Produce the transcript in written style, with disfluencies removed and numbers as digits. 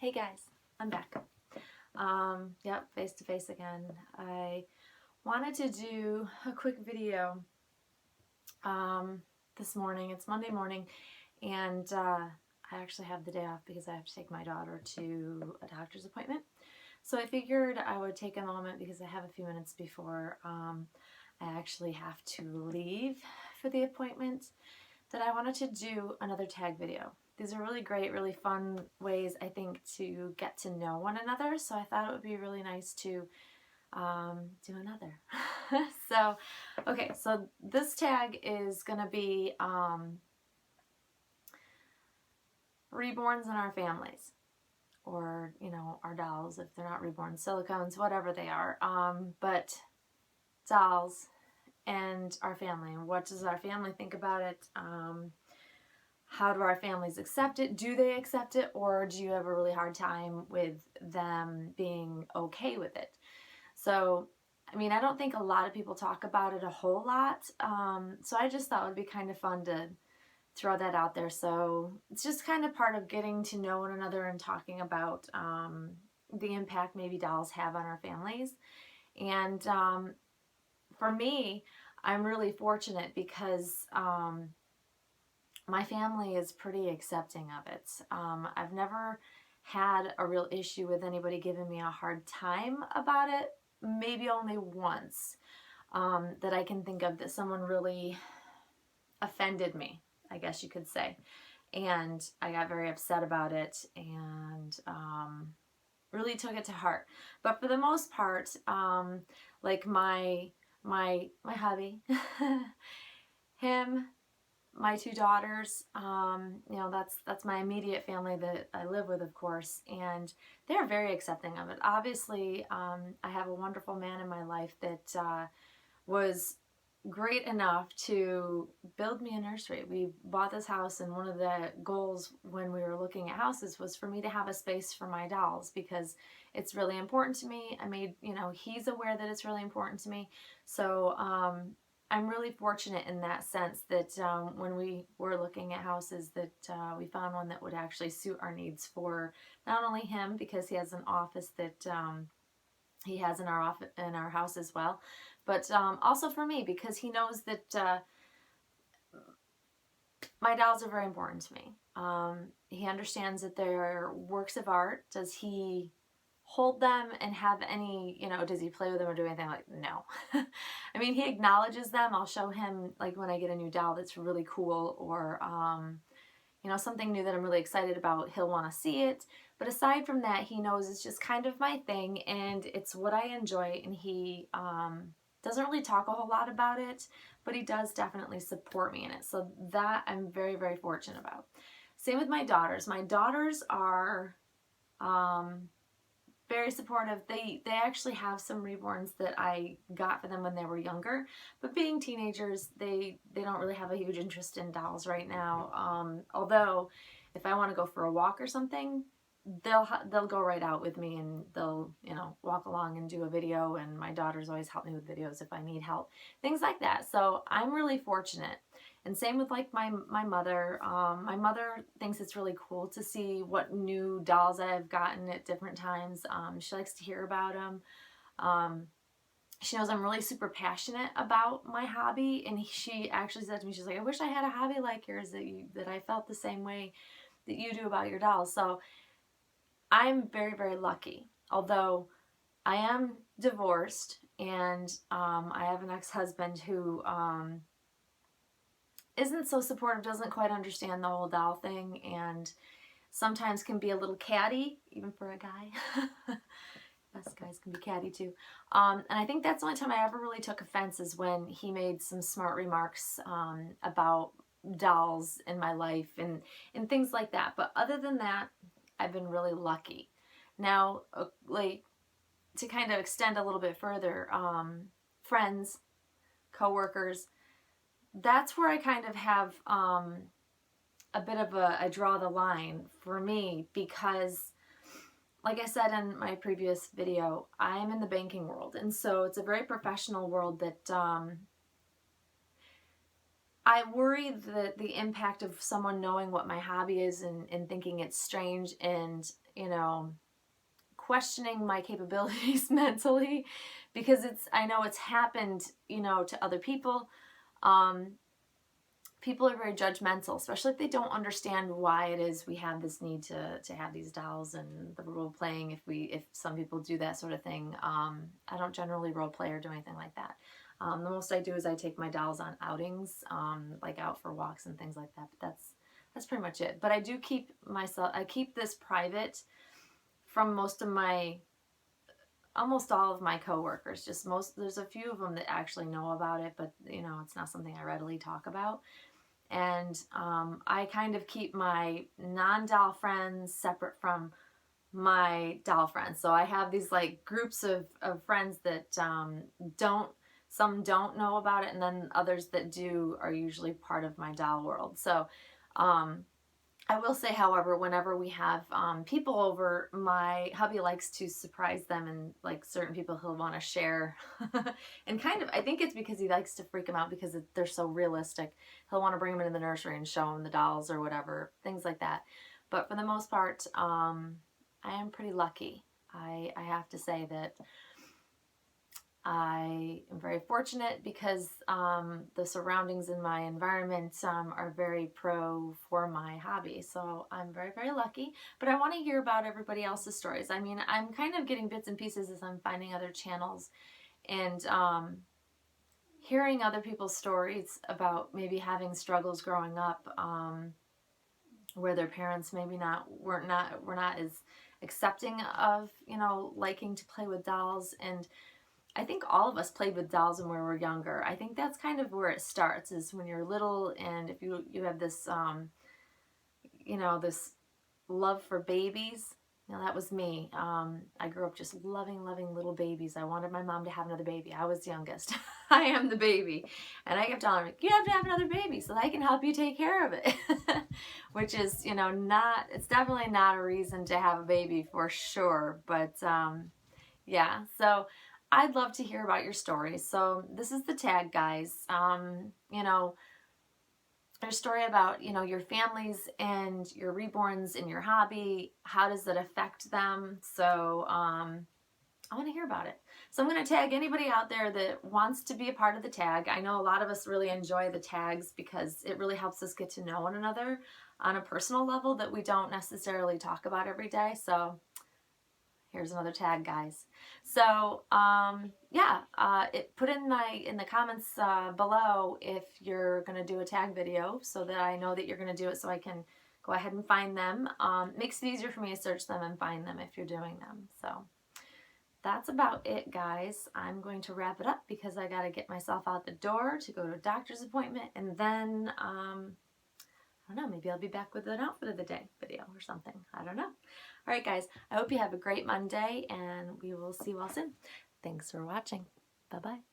Hey guys, I'm back. Yep, face to face again. I wanted to do a quick video this morning. It's Monday morning, and I actually have the day off because I have to take my daughter to a doctor's appointment. So I figured I would take a moment because I have a few minutes before I actually have to leave for the appointment, that I wanted to do another tag video. These are really great, really fun ways, I think, to get to know one another. So I thought it would be really nice to do another. So this tag is going to be reborns in our families. Or, you know, our dolls, if they're not reborn, silicones, whatever they are. But dolls and our family. And what does our family think about it? How do our families accept it? Do they accept it, or do you have a really hard time with them being okay with it? So, I mean, I don't think a lot of people talk about it a whole lot, so I just thought it would be kind of fun to throw that out there. So it's just kind of part of getting to know one another and talking about the impact maybe dolls have on our families. And for me, I'm really fortunate because my family is pretty accepting of it. I've never had a real issue with anybody giving me a hard time about it. Maybe only once that I can think of, that someone really offended me, I guess you could say. And I got very upset about it and really took it to heart. But for the most part, like my hubby, him, my two daughters, you know, that's my immediate family that I live with, of course, and they're very accepting of it. Obviously, I have a wonderful man in my life that was great enough to build me a nursery. We bought this house, and one of the goals when we were looking at houses was for me to have a space for my dolls, because it's really important to me. I made, you know, he's aware that it's really important to me. So I'm really fortunate in that sense that when we were looking at houses, that we found one that would actually suit our needs, for not only him, because he has an office that he has in our house as well, but also for me, because he knows that my dolls are very important to me. He understands that they're works of art. Does he hold them and have any, you know, does he play with them or do anything like, no. I mean, he acknowledges them. I'll show him, like, when I get a new doll that's really cool, or you know, something new that I'm really excited about, he'll want to see it. But aside from that, he knows it's just kind of my thing and it's what I enjoy, and he doesn't really talk a whole lot about it, but he does definitely support me in it. So that I'm very, very fortunate about. Same with my daughters. My daughters are very supportive. They actually have some reborns that I got for them when they were younger, but being teenagers, they don't really have a huge interest in dolls right now. Although if I want to go for a walk or something, they'll go right out with me, and they'll, you know, walk along and do a video, and my daughters always help me with videos if I need help, things like that. So I'm really fortunate. And same with, like, my mother. My mother thinks it's really cool to see what new dolls I've gotten at different times. She likes to hear about them. She knows I'm really super passionate about my hobby, and she actually said to me, she's like, I wish I had a hobby like yours, that I felt the same way that you do about your dolls. So I'm very, very lucky. Although I am divorced, and I have an ex-husband who isn't so supportive, doesn't quite understand the whole doll thing, and sometimes can be a little catty, even for a guy. Us guys can be catty too. And I think that's the only time I ever really took offense, is when he made some smart remarks about dolls in my life and things like that. But other than that, I've been really lucky. Now, like, to kind of extend a little bit further, friends, coworkers, that's where I kind of have a bit of I draw the line for me, because like I said in my previous video, I'm in the banking world, and so it's a very professional world that I worry that the impact of someone knowing what my hobby is and thinking it's strange and, you know, questioning my capabilities mentally, because I know it's happened, you know, to other people. Um, People are very judgmental, especially if they don't understand why it is we have this need to have these dolls and the role playing. If some people do that sort of thing, I don't generally role play or do anything like that. The most I do is I take my dolls on outings, like out for walks and things like that. But that's pretty much it. But I do I keep this private from almost all of my coworkers. There's a few of them that actually know about it, but you know, it's not something I readily talk about. And I kind of keep my non-doll friends separate from my doll friends. So I have these like groups of friends that some don't know about it, and then others that do are usually part of my doll world. So I will say, however, whenever we have people over, my hubby likes to surprise them, and like certain people he'll want to share. And kind of, I think it's because he likes to freak them out because they're so realistic. He'll want to bring them into the nursery and show them the dolls or whatever, things like that. But for the most part, I am pretty lucky. I have to say that I am very fortunate because the surroundings in my environment are very pro for my hobby. So I'm very, very lucky. But I want to hear about everybody else's stories. I mean, I'm kind of getting bits and pieces as I'm finding other channels and hearing other people's stories about maybe having struggles growing up, where their parents maybe were not as accepting of, you know, liking to play with dolls. And I think all of us played with dolls when we were younger. I think that's kind of where it starts, is when you're little, and if you have this, you know, this love for babies. You know, that was me. I grew up just loving little babies. I wanted my mom to have another baby. I was the youngest. I am the baby. And I kept telling her, you have to have another baby so that I can help you take care of it. Which is, you know, it's definitely not a reason to have a baby for sure. But, yeah, so I'd love to hear about your stories. So this is the tag, guys. You know, your story about, you know, your families and your reborns and your hobby. How does that affect them? So I want to hear about it. So I'm going to tag anybody out there that wants to be a part of the tag. I know a lot of us really enjoy the tags because it really helps us get to know one another on a personal level that we don't necessarily talk about every day. So here's another tag, guys. So, yeah, put in the comments below if you're going to do a tag video so that I know that you're going to do it, so I can go ahead and find them. Makes it easier for me to search them and find them if you're doing them. So that's about it, guys. I'm going to wrap it up because I got to get myself out the door to go to a doctor's appointment, and then I don't know, maybe I'll be back with an outfit of the day video or something. I don't know. All right, guys, I hope you have a great Monday, and we will see you all soon. Thanks for watching. Bye-bye.